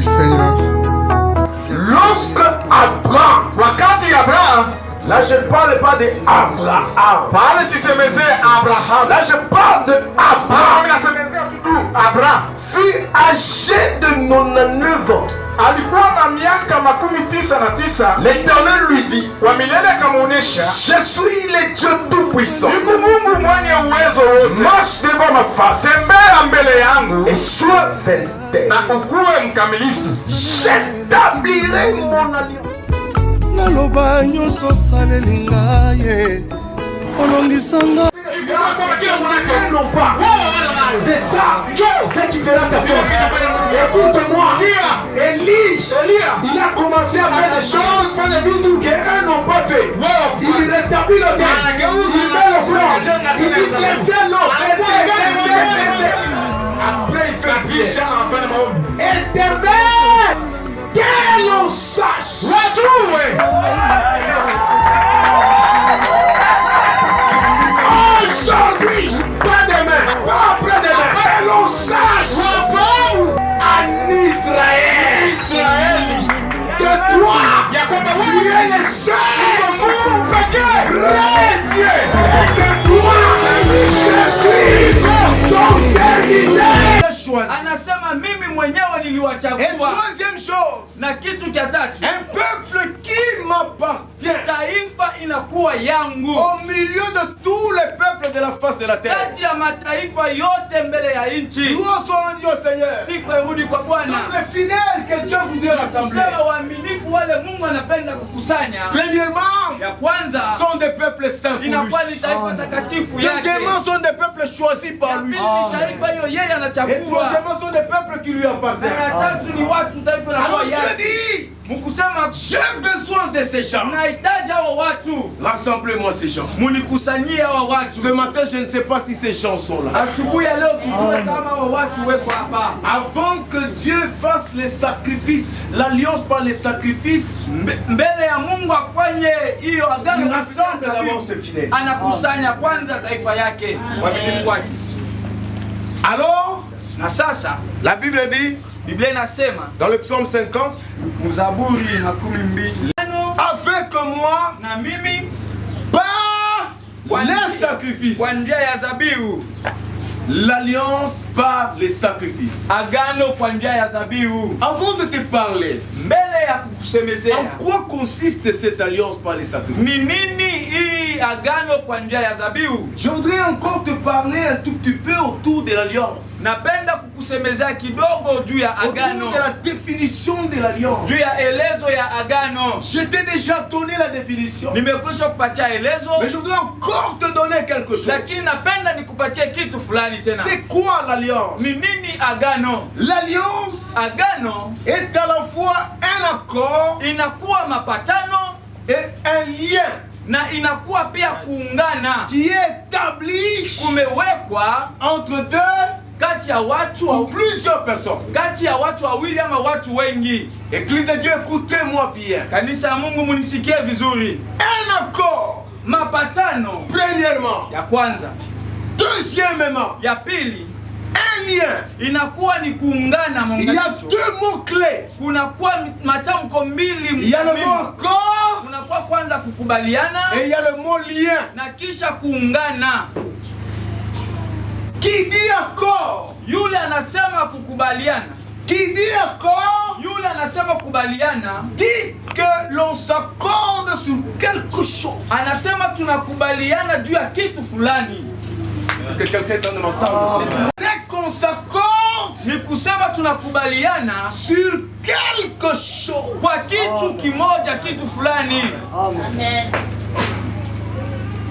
Oui, Seigneur. Lorsque Abraham, wakati Abraham, là je parle pas de Abraham. Pale sisemeze Abraham. Là je parle de Abraham. Nasemezea tu Abraham. Fut âgé de 99 ans. Alikuwa na miaka 99. L'Éternel lui dit, wa milele akamuonesha, je suis le Dieu tout puissant. Niko Mungu mwenye uwezo wote. Marche devant ma face. Tembea mbele yangu. Et sois intègre. Na ukuwe mkamilifu. J'établirai mon alliance. Naloba nyonso saleli ngai olongisanga. C'est ça, ce qui fera ta force. Écoute-moi, Élie, il a commencé à faire des choses qu'eux n'ont pas fait. Il rétablit le terre, il met le front, il dit laissez l'autre, après il fait 10 ans en fin de monde. Éternel, que l'on sache. Aujourd'hui, pas demain, pas après-demain, que l'on sache en Israël que toi, tu es le seul vrai Dieu, et que toi, je suis ton serviteur. Anasema mimi mwenyewe niliwachagua. Et troisième chose, na kitu cha tatu, un peuple qui m'appartient. Taifa inakuwa yangu. Au milieu de tous les peuples de la face de la terre. Kati ya mataifa yote mbele ya nchi. Louange soit rendue au Seigneur. Sifa irudi kwa Bwana. Tous les fidèles que Dieu voudrait rassembler. Sema waaminifu wale Mungu anapenda kukusanya. Premièrement, ya kwanza sont des peuples saints pour lui. Inakuwa ni taifa takatifu yake. Deuxièmement, sont des peuples choisis par lui. Taifa hiyo yeye anachagua. Et troisièmement, sont des peuples qui lui appartiennent. Na tatu ni watu taifa la Alors yake. Dieu dit, Mkusema j'ai besoin de ces gens. nahitaji hao watu. Rassemblez-moi ces gens. Munikusanyie hao watu. Ce matin, je ne sais pas si ces gens sont là. Asubuhi ya leo sijui kama hao watu weko hapa. Avant que Dieu fasse les sacrifices, l'alliance par les sacrifices, mbele ya Mungu afanye hiyo agano, il rassemble d'abord ses fidèles. Anakusanya kwanza taifa yake, waaminifu wake. Alors, na sasa la Bible dit, Biblia inasema dans le psaume 50, Mzaburi 12, avec moi na mimi par les sacrifices, kwa njia ya zabihu, l'alliance par les sacrifices. Agano kwa njia ya zabihu. Avant de te parler, mbele ya kukusemezea, en quoi consiste cette alliance par les sacrifices? Ni nini hii agano kwa njia ya zabihu? Je voudrais encore te parler un tout petit peu autour de l'alliance. Napenda kukusemezea kidogo juu ya agano. Autour de la définition de l'alliance. Juu ya elezo ya agano. Je t'ai déjà donné la définition. Nimekwisha kupatia elezo. Mais je voudrais encore te donner quelque chose. Lakini napenda nikupatie kitu fulani tena. C'est quoi l'alliance? Ni nini agano? L'alliance, agano, est à la fois un accord, inakuwa mapatano, et un lien, na inakuwa pia kuungana, qui est établi, kumewekwa entre deux, kati ya watu ou plusieurs personnes. Kati ya watu wawili ama watu wengi. Église de Dieu, écoutez-moi bien. Kanisa ya Mungu munisikie vizuri. Un accord, mapatano, premièrement, ya kwanza. Deuxièmement, ya pili, un lien, inakuwa ni kuungana. Il y a deux mots clés. Kunakuwa matamko mbili. Il y a le mot accord, kunakuwa kwanza kukubaliana, et il y a le mot lien. na kisha kuungana. Qui dit accord, yule anasema kukubaliana. Qui dit accord, yule anasema kukubaliana, dit que l'on s'accorde sur quelque chose. Anasema tunakubaliana juu ya kitu fulani. Est-ce que quelqu'un est en train de m'entendre? C'est qu'on s'accorde, ni kusema tunakubaliana sur quelque chose. Kwa kitu kimoja, kitu fulani. Amen.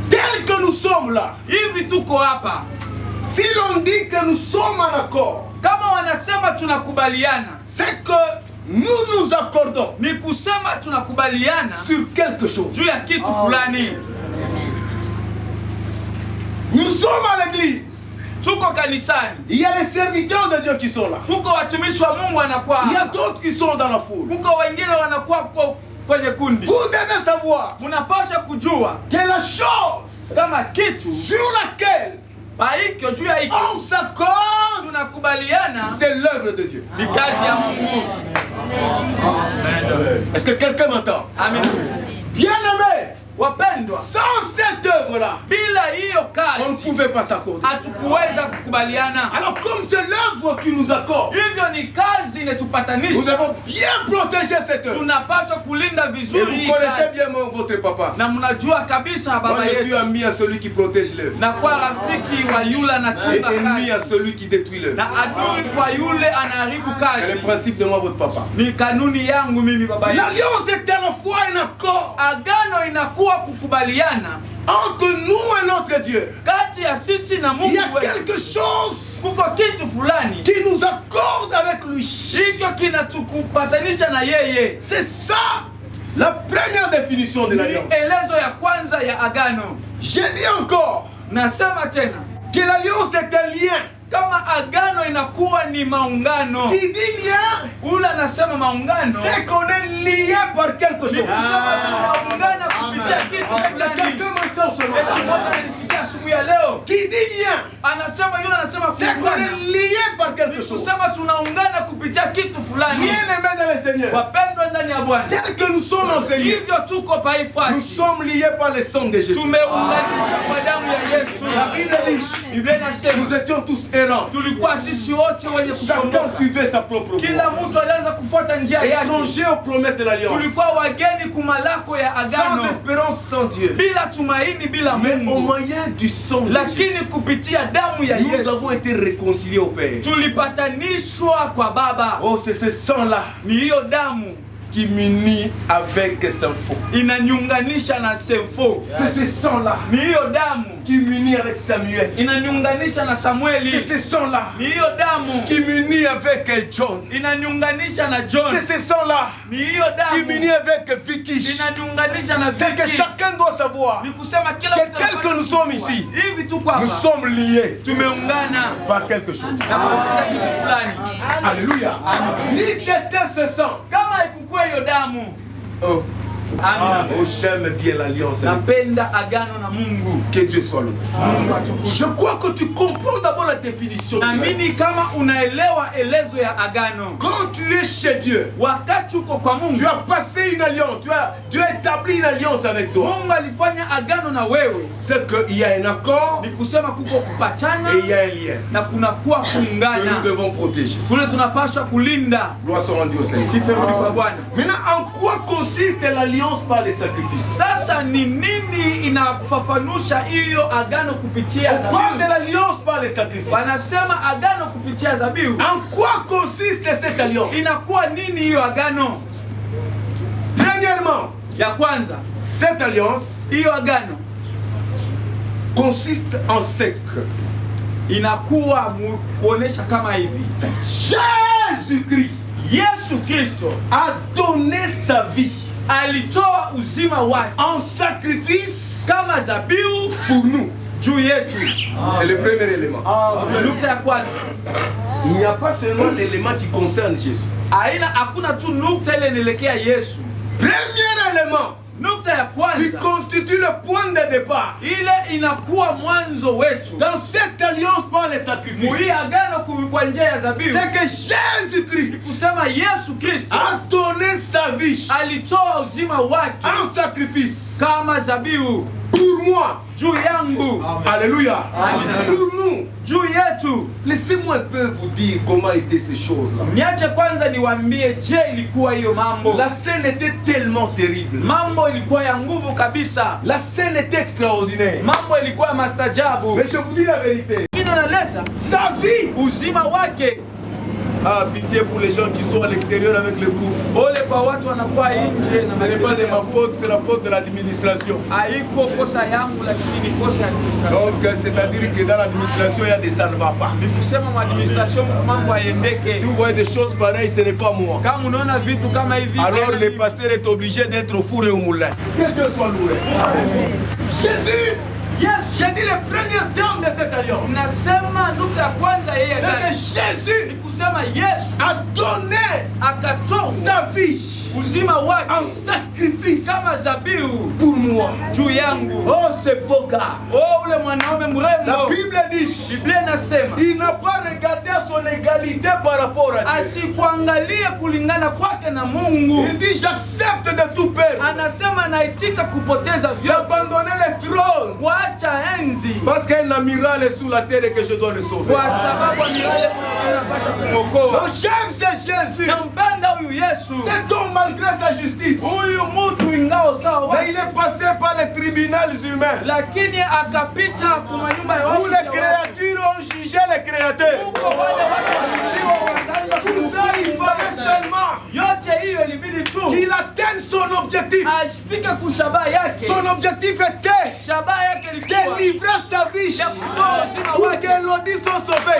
Tel que nous sommes là, hivi tuko hapa. Si l'on dit que nous sommes en accord, kama wanasema tunakubaliana, c'est que nous nous accordons. Ni kusema tunakubaliana sur quelque chose. Juu ya kitu fulani. Nous sommes à l'église. Tuko kanisani. Il y a les serviteurs de Dieu qui sont là. Kuko watumishi wa Mungu wanakuwa. Il y a d'autres qui sont dans la foule. Kuko wengine wanakuwa kwenye kundi. Vous devez savoir munapasha kujua que la chose kama kitu sur laquelle Baikyo juu ya hiki. On s'accorde. Tunakubaliana. C'est l'œuvre de Dieu. Ni kazi ya Mungu. Est-ce que quelqu'un m'entend? Amen. Bien-aimé, wapendwa, sans cette œuvre-là, bila hiyo on ne kazi pouvait pas s'accorder. hatukuweza kukubaliana. Alors comme c'est l'œuvre qui nous accorde, Hivyo ni kazi nous inetupatanisha. devons bien protéger cette œuvre. Tunapaswa kulinda Et vizuri vous hii connaissez kazi. bien votre papa. Na mnajua kabisa Moi baba je suis yetu ami à celui qui protège l'œuvre. na kwa rafiki wa yule Et anachunga ennemi à kazi celui qui détruit l'œuvre. na adui kwa yule anaharibu C'est kazi. le principe de moi, votre papa. Ni kanuni yangu mimi baba yetu. L'alliance est à la fois un accord Agano inakuwa kukubaliana entre nous et notre Dieu. kati ya sisi na Il Mungu y a wetu. quelque chose Kuko kitu fulani qui nous accorde avec lui. hicho kinatukupatanisha na yeye. C'est ça la première définition de Ni l'alliance. elezo ya kwanza ya agano. J'ai dit encore Nasema tena que l'alliance est un lien. kama agano inakuwa ni maungano. Qui dit lien, Ule anasema maungano c'est qu'on est lié par quelque ni chose. kusema tunaungana kupitia kitu fulani. Quelqu'un m'entend seulement. Eti moja nilisikia asubuhi ya leo Qui dit lien, anasema, yule anasema c'est qu'on kuungana est lié par quelque ni chose. kusema tunaungana kupitia kitu fulani. Bien aimé dans le Seigneur. Wapendwa ndani ya Bwana, Tel que nous sommes enseignés, hivyo tuko pa hii nous fasi, sommes liés par le sang de Jésus. tumeunganishwa kwa damu ya Yesu. La Bible dit, Biblia inasema nous étions tous errants. tulikuwa sisi wote wenye Chacun kukomboka, suivait sa propre voie. kila mtu alianza kufuata njia yake. Étrangers aux promesses de l'alliance. Tulikuwa wageni kumalako ya Sans agano, espérance, sans Dieu. bila tumaini, bila Mais au Mungu, moyen du sang de lakini Jésus, kupitia damu ya nous Yesu avons été réconciliés au Père. tulipatanishwa kwa Baba. Oh, c'est ce sang-là Ni hiyo damu qui m'unit avec Saint-Faux. inaniunganisha na Semfo. C'est ce sang-là Ni hiyo damu qui m'unit avec Samuel. inaniunganisha na C'est Samueli. ce sang-là Ni hiyo damu qui m'unit avec John. inaniunganisha na John. C'est ce sang-là Ni hiyo qui m'unit damu avec Vicky. inaniunganisha na C'est que Viki. chacun doit savoir Ni kusema kila que mtu tel anapaswa que nous sommes kujua. ici, Hivi tuko nous hapa sommes liés tumeungana par quelque chose. na kupitia kitu fulani. Alléluia. Ni qu'était ce sang. Kama haikukuwa hiyo damu, Oh, amina. oh, j'aime bien l'alliance. Napenda agano na Mungu. Que Dieu soit loué. Mungu atukuzwe. Je crois que tu comprends d'abord la définition. de Naamini kama unaelewa elezo ya agano. Quand tu es chez Dieu, Wakati uko kwa Mungu, tu as passé une alliance, Dieu a établi une alliance avec toi. Mungu alifanya agano na wewe. C'est qu'il y a un accord Ni kusema kuko kupatana et il y a un lien na kunakuwa que nous kuungana. devons protéger. Kule tunapaswa kulinda. Gloire soit rendue au Seigneur. Sifa iwe kwa Bwana. Maintenant, en quoi consiste l'alliance par les sacrifices? Sasa ni nini inafafanusha hiyo agano kupitia On parle de zabihu? l'alliance par les sacrifices. Wanasema agano kupitia zabihu. En quoi consiste cette alliance? Inakuwa nini hiyo agano? Premièrement, Ya kwanza, cette alliance hiyo agano consiste en ce que inakuwa kuonesha kama hivi: Jésus-Christ Yesu Kristo a donné sa vie alitoa uzima wake en sacrifice kama zabihu pour nous. juu yetu. C'est le premier élément. Nukta ya kwanza, Il n'y a pas seulement l'élément qui concerne Jésus. hakuna tu nukta ile inaelekea Yesu. Premier élément Nukta ya qui kwanza constitue le point de départ ile inakuwa mwanzo wetu dans cette alliance par les sacrifices, muhii agano kwa njia ya zabihu, c'est que Jésus-Christ kusema Yesu Kristo a donné sa vie alitoa uzima wake en sacrifice kama zabihu pour moi. juu yangu, Alléluia. Amen. Pour nous. juu yetu. Laissez-moi un peu vous dire comment étaient ces choses-là. Niache kwanza niwaambie, je, ilikuwa hiyo mambo. La scène était tellement terrible. Mambo ilikuwa ya nguvu kabisa. La scène était extraordinaire. Mambo ilikuwa ya mastajabu. Mais je vous dis la vérité. Kile naleta Sa vie. uzima wake. Ah, pitié pour les gens qui sont à l'extérieur avec le groupe. Ole kwa watu wanakuwa nje na Ce n'est pas de ma faute, c'est la faute de l'administration. haiko kosa yangu, lakini ni kosa ya administration. Donc, c'est-à-dire que dans l'administration, il y a des ça ne va pas. Ni kusema administration mambo hayendeke. Si vous voyez des choses pareilles, ce n'est pas moi. Kama unaona vitu kama hivi, Alors, le pasteur est obligé d'être au four et au moulin. Que Dieu soit loué. Jésus, Yes, j'ai dit le premier terme de cette alliance. nasema nukta ya kwanza yeye C'est que Jésus kusema Yesu a donné akatoa sa vie uzima wake en sacrifice kama zabihu pour moi. juu yangu. Oh, ce beau gars. Oh, ule mwanaume La mrembo. Bible dit, Biblia inasema il n'a pas regardé à son égalité par rapport à Dieu. asikuangalia kulingana kwake na Mungu. Il dit, j'accepte de tout perdre, Anasema naitika kupoteza vyote, d'abandonner le trône, kuacha enzi, parce qu'il y a un amiral est sous la terre et que je dois le sauver. kwa sababu amirale anapasha kumwokoa. Donc j'aime ce Jésus. Nampenda huyu Yesu. Cet homme, malgré sa justice, Huyu mtu ingao sawa, mais il est passé par les tribunaux humains, lakini akapita kwa nyumba ya où watu. les créatures ont jugé les créateurs. Huko wale watu waliuliwa wakaanza Tout ça, il fallait seulement yote hiyo ilibidi tu qu'il atteigne son objectif. ashifike kushabaha yake. Son objectif était Shabaha yake de ilikuwa livrer sa vie ya kutoa uzima pour wake que l'Odie soit sauvé.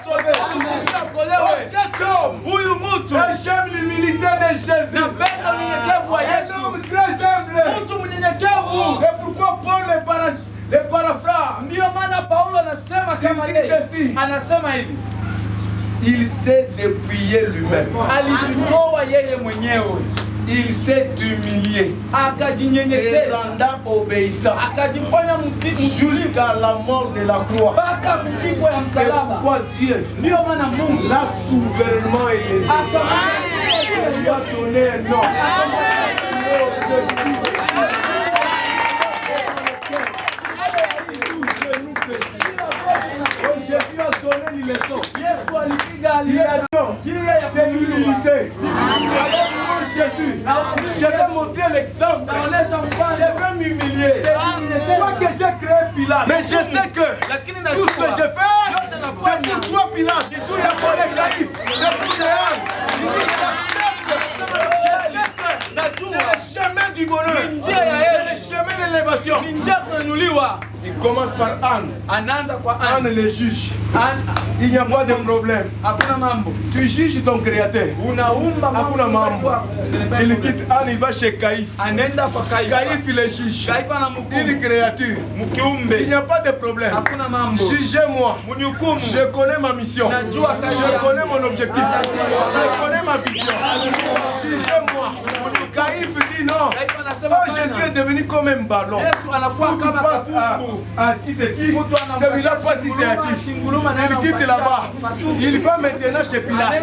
Oh, cet homme, huyu mtu. j'aime l'humilité de Jésus. Napenda unyenyekevu wa Un Yesu, homme très humble. mtu mnyenyekevu. C'est pourquoi Paul les paraphrase. Ndio maana Paulo anasema kama Il yeye dit ceci. anasema hivi, Il s'est dépouillé lui-même. alijitoa yeye mwenyewe, Il s'est humilié, se akajinyenyekeza, rendant obéissant akajifanya mtulivu jusqu'à la mort de la croix. mpaka kifo ya C'est msalaba. pourquoi Dieu Ndio maana Mungu l'a souverainement élevé. Il lui a donné un nom. Jésus a donné une leçon. Yesu alipiga Il a dit, c'est l'humilité. Aliyekuwa Alors moi, Jésus, je vais montrer l'exemple. naonesha mfano. Je vais m'humilier. Moi que j'ai créé Pilate. Mais je sais que Lakini tout ce que najua j'ai fait, c'est pour toi Pilate. C'est pour les caïfs. C'est pour les âmes. Il dit j'accepte. Je sais que c'est le chemin du bonheur. C'est le chemin de l'élévation. ni njia kuinuliwa. Il commence par Anne. Anaanza kwa Anne Ana. le juge. Ana, Il n'y a pas de problème. hakuna mambo. Tu juges ton créateur. Unaumba Hakuna mambo. Il mambo. quitte Anne, il va chez Caïphe. Anaenda kwa Kaifa. Caïphe, il est juge. Kaifa Une anamhukumu. créature. Mkiumbe. Il n'y a pas de problème. Hakuna mambo. Jugez-moi. Mnihukumu. Je connais ma mission. Najua kazi Je yangu. connais mon objectif. Je connais ma vision. Jugez-moi. Caïphe dit non. Kaifa anasema Oh, Jésus est devenu comme un ballon. Yesu anakuwa Où tu kama passes kafungu. à si c'est qui, celui-là passe si c'est à qui. Il quitte là-bas. Il va maintenant chez Pilate.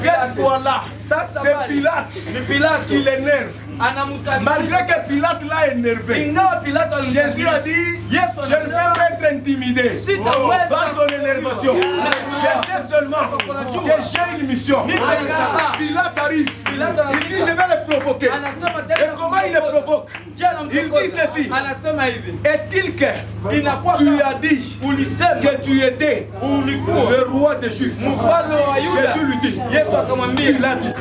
Cette fois-là, c'est Pilate Ni Pilato qui l'énerve. anamkasirisha. Malgré que Pilate l'a énervé. Ingawa Pilato Jésus a dit, Yesu je ne peux anasema pas être intimidé Sitaweza par ton énervation. Je sais seulement que j'ai une mission. Pilate arrive. Il dit, je vais le provoquer. anasema Et comment il le provoque? Il dit ceci. Anasema hivi, Est-il que inakuwa tu as dit ulisema que tu étais ulikuwa le roi des Juifs? mfalme wa Yuda. Jésus lui dit, Yesu akamwambia, tu l'as dit.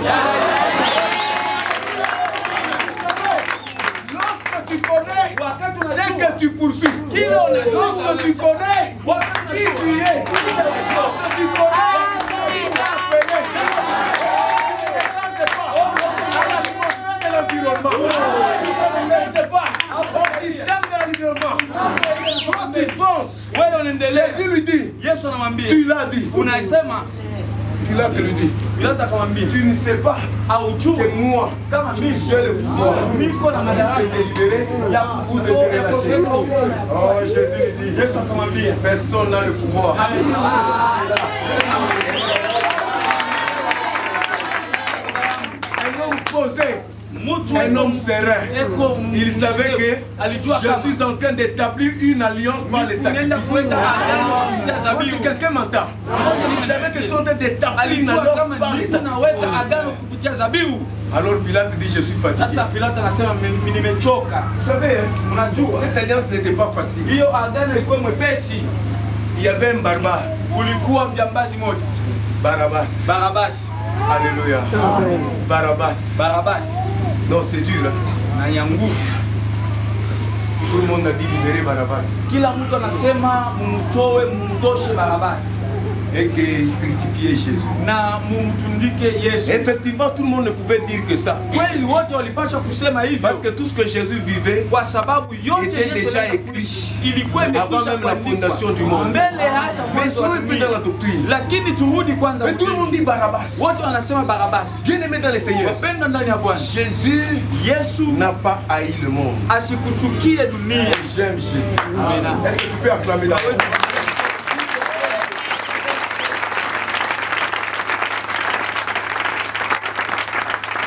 Lorsque tu connais wakati ce unajua que tu poursuis, kile unasema, lorsque tu connais wakati qui tu es, lorsque tu connais qui t'a appelé, tu ne regardes pas à l'atmosphère de l'environnement, tu ne regardes pas au système de l'environnement. Toi tu fonces. wewe unaendelea. Jésus lui dit, Yesu anamwambia, tu l'as dit. unaisema. Pilate lui dit, Pilato akamwambia, tu ne sais pas haujui que moi, kama mimi j'ai le pouvoir niko na de madaraka te délivrer ya ou de te kukutoa relâcher. Oh, Jésus lui dit, Yesu akamwambia, personne n'a le pouvoir. Un homme posé, mtu un homme serein. eko Il savait que alijua je kama suis en train d'établir une alliance par les unaenda sacrifices. kuweka agano ya Parce zabihu. que quelqu'un m'entend. Il savait que je suis en train d'établir une Alijua alliance kama par les niko naweka sacrifices. agano kupitia zabihu. Alors Pilate dit, je suis fatigué. Sasa Pilato anasema nimechoka. Vous savez, Unajua cette alliance n'était pas facile. hiyo agano ilikuwa mwepesi. Il y avait un barbare, Kulikuwa mjambazi moja, Barabbas. Barabasi. Alléluia. Barabbas. Barabasi Non, c'est dur. Hein? na ya nguvu. Tout le monde a dit libérer Barabbas. Kila mtu anasema mumtoe, mumtoshe Barabasi. et que crucifier Jésus. na mumtundike Yesu. Effectivement, tout le monde ne pouvait dire que ça. Kweli wote walipaswa kusema hivyo Parce que tout ce que Jésus vivait kwa sababu yote était Yesu déjà alikuwa écrit ilikuwa avant imekwisha même la kuandikwa fondation du monde. mbele hata Mais mwanzo wa soyez plus dans la dunia. doctrine. Lakini turudi kwanza, Mais tout le monde dit Barabbas. wote wanasema Barabasi. Bien aimé dans le Seigneur, Wapendwa ndani ya Bwana, Jésus Yesu n'a pas haï le monde. asikuchukie dunia. J'aime Jésus. Amen. Est-ce que tu peux acclamer la voix?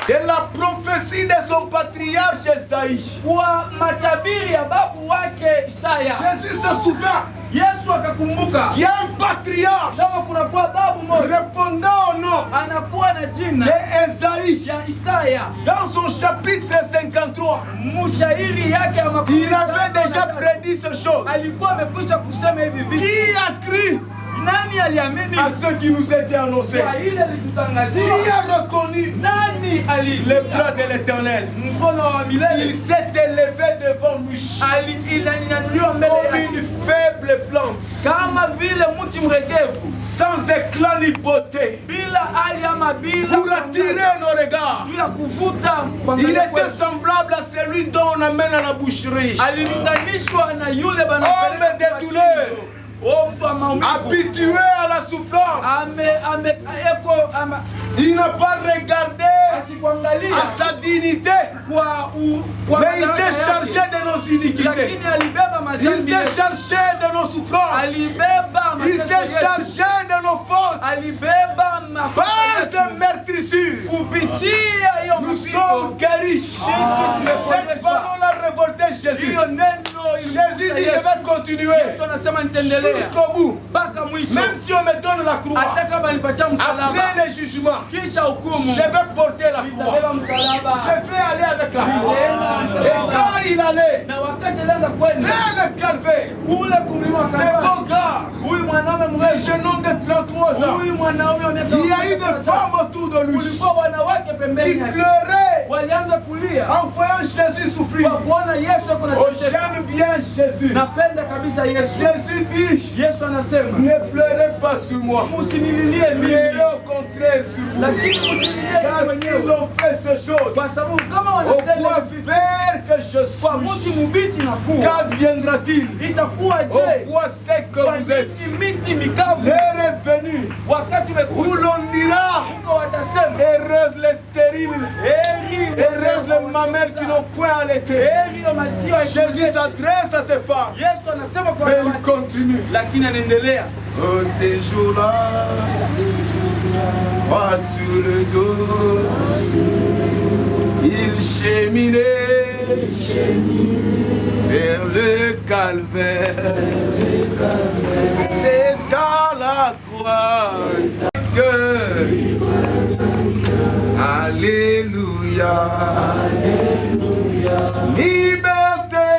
De la prophétie de son patriarche Esaïe, Kwa matabiri ya babu wake Isaya, Jésus se souvient Yesu akakumbuka qu'il y a un patriarche kama kunakuwa babu moja répondant au nom anakuwa na jina d'Esaïe. ya Isaya. Dans son chapitre 53, Mshairi yake ya makumi il avait tano na déjà tatu. prédit ces choses. Alikuwa amekwisha kusema hivi vitu. Qui a cru Nani aliamini à ce qui nous était annoncé? kwa ile Qui alitutangaziwa? a reconnu Nani le bras de l'Éternel? mkono wa Il milele s'est élevé devant lui alinyanyuliwa mbele comme yake une faible plante, kama vile mti mregevu sans éclat ni beauté, bila hali ama bila pour attirer nos regards. juu ya kuvuta Il kuangalia était kwetu. semblable à celui dont on amène à la boucherie, Alilinganishwa na yule homme banapeleka de kwa douleur, chinjo. Oh, mtu wa maumivu. habitué à la souffrance. Il n'a pas regardé Asikuangalia à sa dignité, kwa mais il madaraka s'est yake. chargé de nos iniquités. Lakini alibeba Il mazambi s'est yetu. chargé de nos souffrances. Alibeba Il mateso s'est yetu. chargé de nos fautes. Alibeba makosa Par yetu. ses meurtrissures, Kupitia hiyo nous mapito sommes guéris. Cette parole a révolté Jésus. hiyo neno Jésus dit, je Yesu. vais continuer Yesu anasema nitaendelea jusqu'au bout. mpaka mwisho. Même si on me donne la croix, Hata kama nipatia msalaba après le jugement, kisha hukumu je vais porter la croix. nitabeba msalaba. Je vais aller avec la croix. Et quand il allait Na wakati alianza kwenda vers le calvaire, kule kumlima wa ce Kalvari, beau gars, huyu mwanaume ce mrefu, jeune homme de 33 ans, huyu mwanaume wa miaka il y a eu des 33, femmes autour de lui kulikuwa wanawake qui pembeni yake pleuraient walianza kulia en voyant Jésus souffrir. kwa kuona Yesu ako na Oh, teseka. j'aime bien Jésus. Napenda kabisa Yesu. Jésus dit, Yesu anasema ne pleurez pas sur moi, msinililie mimi, pleurez au contraire sur vous. lakini msinilie Car s'ils mwenyewe, ont fait ces choses, kwa sababu kama au wanatenda point hivi faire que je kwa mti suis, mbichi na kuwa qu'adviendra-t-il? itakuwa Au je point sec que kwa vous êtes, nini miti mikavu l'heure est venue wakati où umekuja l'on dira, huko watasema heureuse les stériles, heri heureuse les mamelles qui n'ont point allaité. heri hiyo maziwa ya Jésus kiume. s'adresse à ces femmes, Yesu anasema kwa mais il wanawake, continue. lakini anaendelea Oh, ces jours-là, pas sur le dos, il cheminait vers le calvaire. C'est à la croix que, Alléluia, liberté,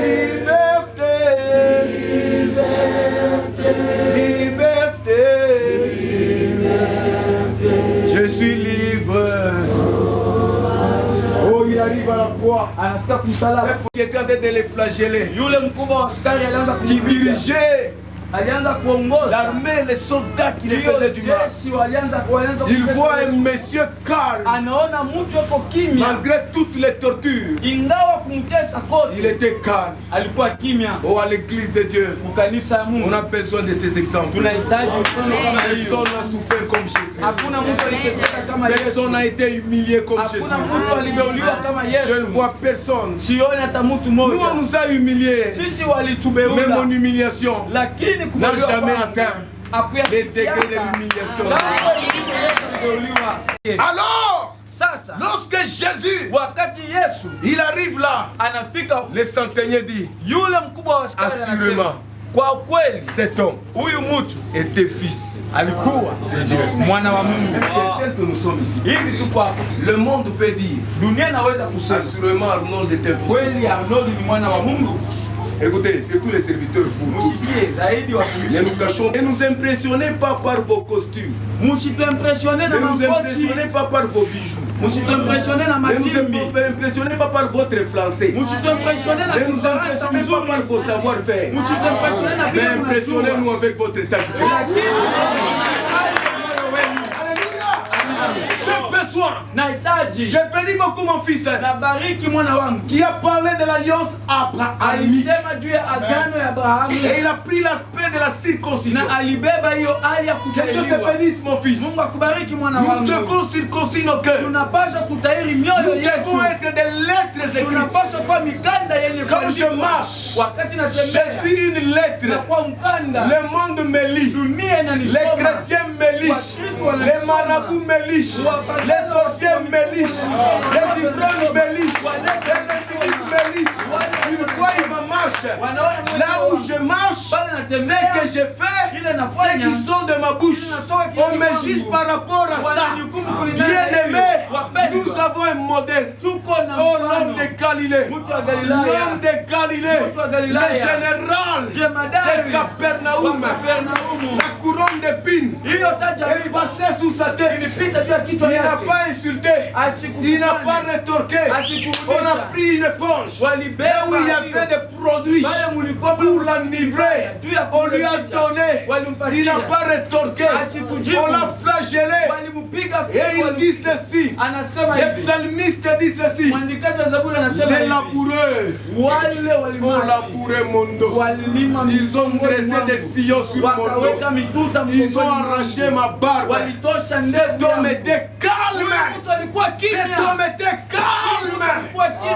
liberté, liberté, je suis libre. Oh, il arrive à la croix. anafika kumsalaba. Cette fois qui était en train de les flageller, Yule mkubwa wa askari alianza qui kumpiga, dirigeait alianza kuongoza l'armée, les soldats qui les hiyo faisaient du mal. jeshi, walianza Il kutesa voit Yesu. un monsieur calme, Anaona mtu yuko kimya, malgré toutes les tortures. ingawa kumtesa Il kote était calme. alikuwa kimya. Oh, à l'église de Dieu, Kanisa ya Mungu on a besoin de ces exemples. tunahitaji mfano kama hiyo. Personne n'a souffert comme Jésus. Hakuna mtu aliteseka kama Yesu, Personne n'a été humilié comme Jésus. hakuna mtu alibeuliwa kama Je ne Yesu. vois personne. Sioni hata mtu Nous, on mmoja. nous a humiliés. Sisi Même mon walitubeula, humiliation lakini n'a kubeuliwa jamais kwangu atteint les degrés de l'humiliation. Alors, Sasa lorsque Jésus, wakati Yesu il arrive là, anafika, le centenier dit, yule mkubwa wa askari assurément, anasema, kwa ukweli cet homme huyu mtu était fils alikuwa de Dieu. mwana wa Mungu. C'est tel que nous sommes ici. Hivi tuko hapa, Le monde peut dire, dunia inaweza kusema assurément Arnold était fils de Dieu. kweli Arnold ni mwana wa Mungu. Écoutez, surtout les serviteurs, vous. Musikie zaidi wa Ne nous cachons, ne nous impressionnez pas par vos costumes. Musituimpressione na Ne nous makoti. impressionnez pas par vos bijoux. Musituimpressione na Ne matimbi. nous impressionnez pas par votre français. Musituimpressione na Ne nous kifaransa impressionnez pas par mzuri. vos savoir-faire. Musituimpressione na Mais vile mnajua. impressionnez-nous avec votre état du cœur. J'ai besoin. Nahitaji J'ai béni beaucoup mon fils nabariki mwana wangu qui a parlé de l'alliance abrahamique. alisema juu ya agano ya Abrahamu Et il a pris l'aspect de la circoncision. na alibeba hiyo hali ya Que Dieu te kutahiriwa. bénisse mon fils. Mungu akubariki mwana Nous wangu. devons circoncire nos cœurs. Tunapaswa kutahiri mioyo Nous yetu. devons être des lettres écrites. Tunapaswa kuwa mikanda yenye Quand je kuandikwa. marche, Wakati je natembea suis une lettre. nakuwa mkanda. Le monde me lit. Dunia Les inanisoma. chrétiens me lisent. Wakristo wananisoma. Les marabouts me lisent. Les sorciers me lisent. Les ivrognes me lisent. Les cyniques me lisent. Ils voient ma marche. Là où je marche, ce que je fais, ce qui sort de ma bouche, on me juge par rapport à ça. Bien aimé, nous avons un modèle. Oh, l'homme de Galilée, l'homme de Galilée, le général de Capernaum, la couronne d'épines est passée sous sa tête. Il n'a pas insulté, il n'a pas rétorqué. On a pris une éponge. Là où il y avait des produits pour l'enivrer, on lui a donné. Il n'a pas rétorqué. On l'a flagellé. Et il dit ceci. Le psalmiste dit ceci. Les laboureux ont labouré mon dos. Ils ont dressé des sillons sur mon dos. Ils ont arraché ma barbe. Cet homme était calme. Cet homme était calme.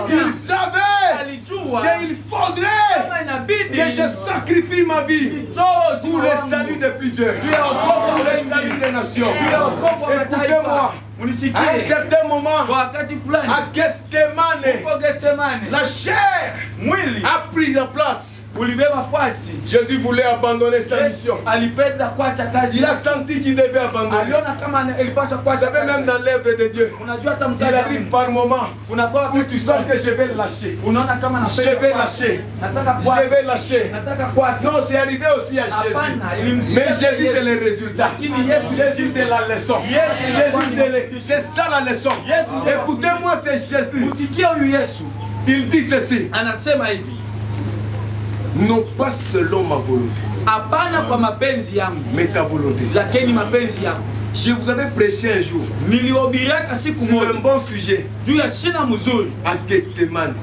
Il savait qu'il faudrait que je sacrifie ma vie pour le salut de plusieurs, pour le salut des nations. Écoutez-moi. À un certain moment, à Gethsemane, la chair a pris la place. Jésus voulait abandonner sa mission. Il a senti qu'il devait abandonner. Vous savez, même dans l'œuvre de Dieu, il arrive par moment où tu sens que je vais lâcher. Je vais lâcher. Je vais lâcher. Non, c'est arrivé aussi à Jésus. Mais Jésus, c'est le résultat. Jésus, c'est la leçon. Jésus, c'est ça la leçon. Écoutez-moi, c'est Jésus. Il dit ceci. Non pas selon ma volonté, mais ta volonté. Je vous avais prêché un jour sur un bon sujet à Gethsemane.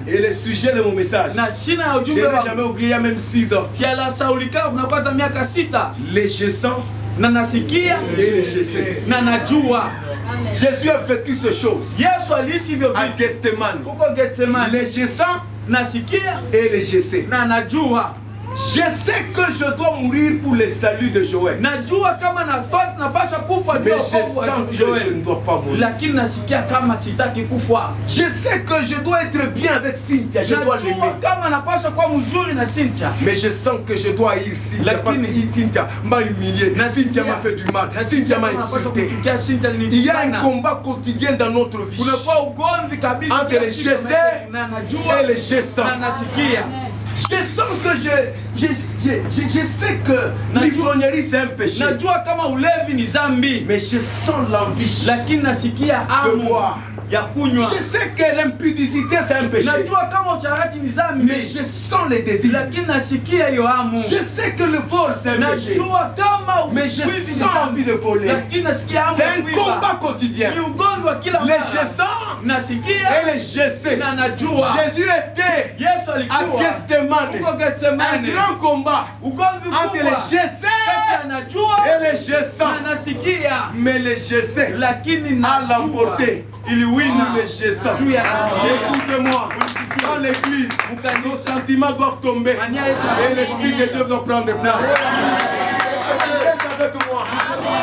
Et le sujet de mon message, je n'ai jamais oublié, il y a même 6 ans. Les gesants et les gesés. Jésus a vécu ces choses à Gethsemane. Les gesants et les gesés. Je sais que je dois mourir pour le salut de Joël. Mais je sens que je ne dois pas mourir. Je sais que je dois être bien avec Cynthia. Je dois l'aimer. Mais je sens que je dois haïr Cynthia parce que Cynthia m'a humilié. Cynthia m'a fait du mal. Cynthia m'a insulté. Il y a un combat quotidien dans notre vie entre les gesés et les gessants. Je sens que je sais que l'ivrognerie c'est un péché. Mais je sens l'envie de boire. Je sais que l'impudicité c'est un péché. Mais je sens les désirs. Je sais que le vol c'est un péché. Mais je sens envie de voler. C'est un combat quotidien. Les gessants et les gessés. Jésus était à Gethsemane. Un grand combat entre les gessés et les gessants. Mais les gessés a l'emporté. Il win les gessants. Écoutez-moi, dans l'église, nos sentiments doivent tomber et l'Esprit de Dieu doit prendre place. avec moi.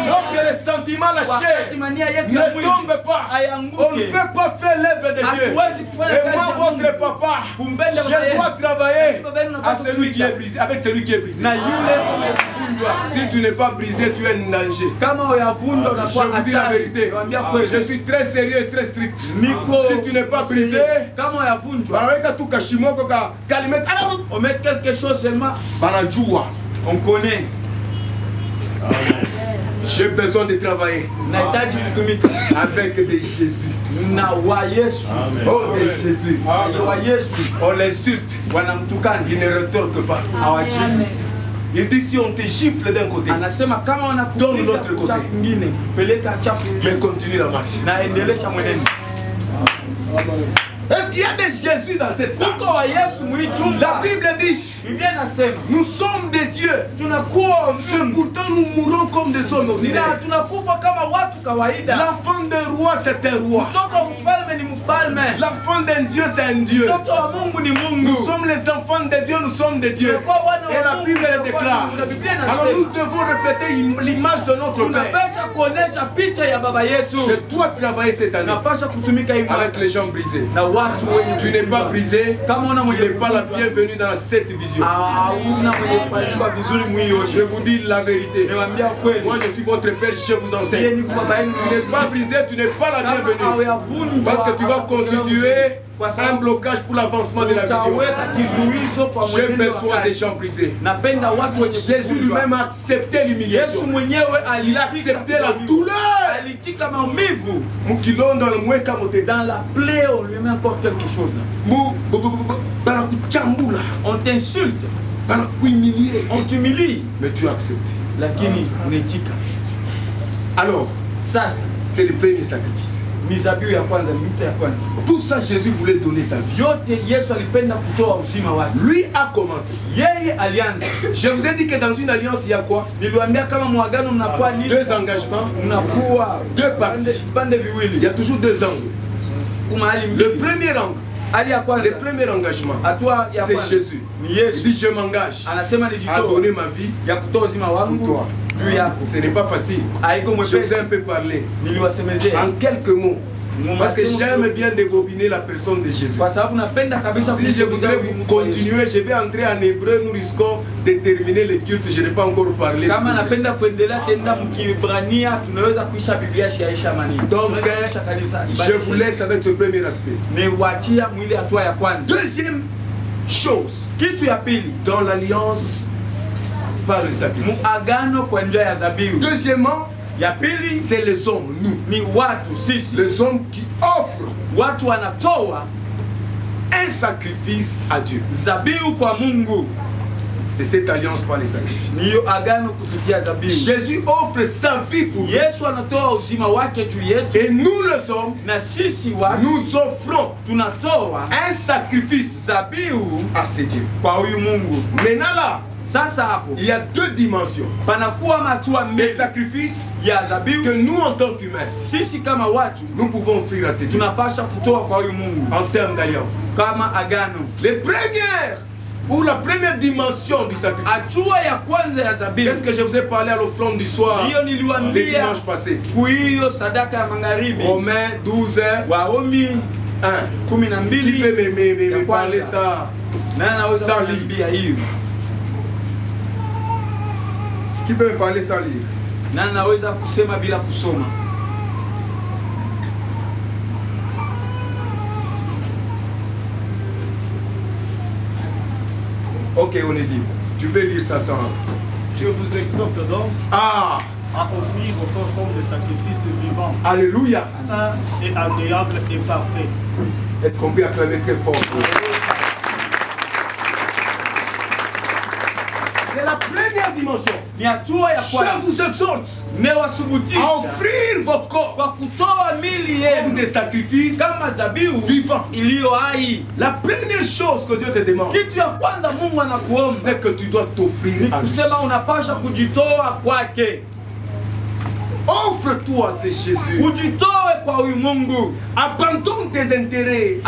Lorsque les sentiments, la chair ne tombent pas, on ne peut pas faire l'œuvre de Dieu. Et moi, votre papa, je dois travailler à celui qui est brisé, avec celui qui est brisé. Si tu n'es pas brisé, tu es en danger. Je vous dis la vérité. Je suis très sérieux et très strict. Si tu n'es pas brisé, on met quelque chose seulement. On connaît. J'ai besoin de travailler avec des Jésus. Oh, des Jésus. On l'insulte. Il ne rétorque pas. Il dit si on te gifle d'un côté, donne l'autre côté. Mais continue la marche. Est-ce qu'il y a des Jésus dans cette salle? La Bible dit, nous sommes des dieux. Pourtant nous mourons comme des hommes ordinaires. L'enfant d'un roi, c'est un roi. L'enfant d'un Dieu, c'est un Dieu. Nous sommes les enfants de Dieu, nous sommes des dieux. Et la Bible le déclare. Alors nous devons refléter l'image de notre Père. Je dois travailler cette année avec les gens brisés. Tu n'es pas brisé, tu n'es pas la bienvenue dans cette vision. Je vous dis la vérité. Moi je suis votre Père, je vous enseigne. Tu n'es pas brisé, tu n'es pas la bienvenue. Parce que tu vas constituer un blocage pour l'avancement de la vision. J'ai besoin des gens brisés. Jésus lui-même a accepté l'humiliation. Il a accepté la douleur. Dans la plaie, on lui met encore quelque chose. On t'insulte. On t'humilie. Mais tu as accepté. Alors, ça c'est le premier sacrifice. Tout ça, Jésus voulait donner sa vie. Lui a commencé. Je vous ai dit que dans une alliance, il y a quoi? Deux engagements, deux parties. Il y a toujours deux angles. Le premier angle, le premier engagement, c'est Jésus. Il dit je m'engage à donner ma vie pour toi. Ce n'est pas facile. Je vous ai un peu parlé en quelques mots. Parce que j'aime bien débobiner la personne de Jésus. Si je voudrais vous continuer, je vais entrer en hébreu, nous risquons de terminer le culte, je n'ai pas encore parlé. Donc, je vous laisse avec ce premier aspect. Deuxième chose, dans l'alliance par le sacrifice. Deuxièmement, c'est les hommes, nous. Les hommes qui offrent un sacrifice à Dieu. C'est cette alliance par les sacrifices. Jésus offre sa vie pour nous. Et nous les hommes, nous offrons un sacrifice à ces dieux. Maintenant là, il y a deux dimensions. Les sacrifices que nous en tant qu'humains, nous pouvons offrir à ces dieux en termes d'alliance. Les premières, pour la première dimension du sacrifice, c'est ce que je vous ai parlé à l'offrande du soir le dimanche passé. Romains 12, 1. Qui peut me parler ça sans lire? Qui peut me parler sans lire? Ok, on hésite. Tu peux lire ça sans. Je vous exhorte donc à offrir vos corps comme des sacrifices vivants. Alléluia. Saint et agréable et parfait. Est-ce qu'on peut acclamer très fort? C'est la première dimension. Je vous exhorte à offrir vos corps comme des sacrifices vivants. La première chose que Dieu te demande, c'est que tu dois t'offrir à lui. Offre-toi, c'est Jésus. Abandonne tes intérêts.